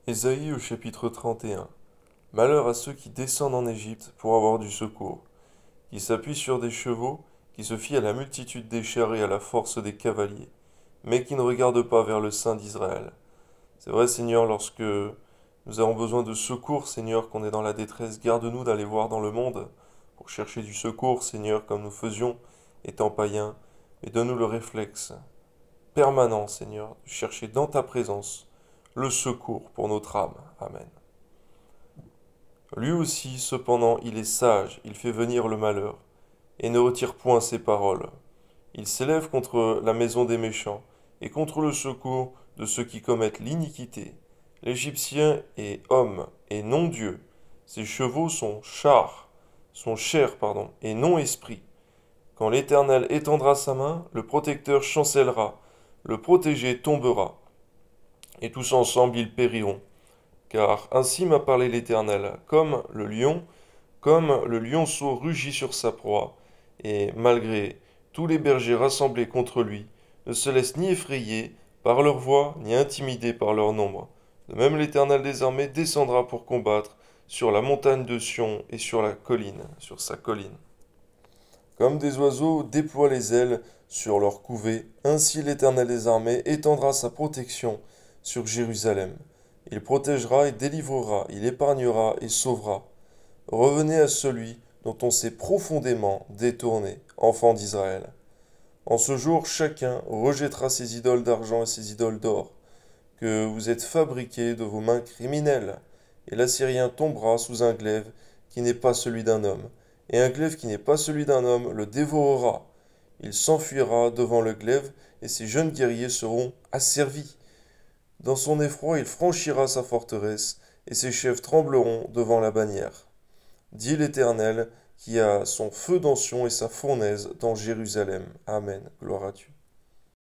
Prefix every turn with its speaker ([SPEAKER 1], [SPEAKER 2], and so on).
[SPEAKER 1] Ésaïe au chapitre 31. Malheur à ceux qui descendent en Égypte pour avoir du secours, qui s'appuient sur des chevaux, qui se fient à la multitude des chars et à la force des cavaliers, mais qui ne regardent pas vers le Saint d'Israël. C'est vrai, Seigneur, lorsque nous avons besoin de secours, Seigneur, qu'on est dans la détresse, garde-nous d'aller voir dans le monde pour chercher du secours, Seigneur, comme nous faisions étant païens, et donne-nous le réflexe permanent, Seigneur, de chercher dans ta présence le secours pour notre âme. Amen. Lui aussi, cependant, il est sage, il fait venir le malheur, et ne retire point ses paroles. Il s'élève contre la maison des méchants, et contre le secours de ceux qui commettent l'iniquité. L'Égyptien est homme, et non Dieu. Ses chevaux sont chairs, et non esprit. Quand l'Éternel étendra sa main, le protecteur chancellera, le protégé tombera, et tous ensemble ils périront. Car ainsi m'a parlé l'Éternel, comme le lionceau rugit sur sa proie, et malgré tous les bergers rassemblés contre lui, ne se laissent ni effrayer par leur voix, ni intimider par leur nombre. De même l'Éternel des armées descendra pour combattre sur la montagne de Sion et sur la colline, sur sa colline. Comme des oiseaux déploient les ailes sur leur couvée, ainsi l'Éternel des armées étendra sa protection sur Jérusalem. Il protégera et délivrera, il épargnera et sauvera. Revenez à celui dont on s'est profondément détourné, enfants d'Israël. En ce jour, chacun rejettera ses idoles d'argent et ses idoles d'or, que vous êtes fabriqués de vos mains criminelles, et l'Assyrien tombera sous un glaive qui n'est pas celui d'un homme, et un glaive qui n'est pas celui d'un homme le dévorera. Il s'enfuira devant le glaive, et ses jeunes guerriers seront asservis. Dans son effroi, il franchira sa forteresse, et ses chefs trembleront devant la bannière. Dit l'Éternel, qui a son feu dans Sion et sa fournaise dans Jérusalem. Amen. Gloire à Dieu.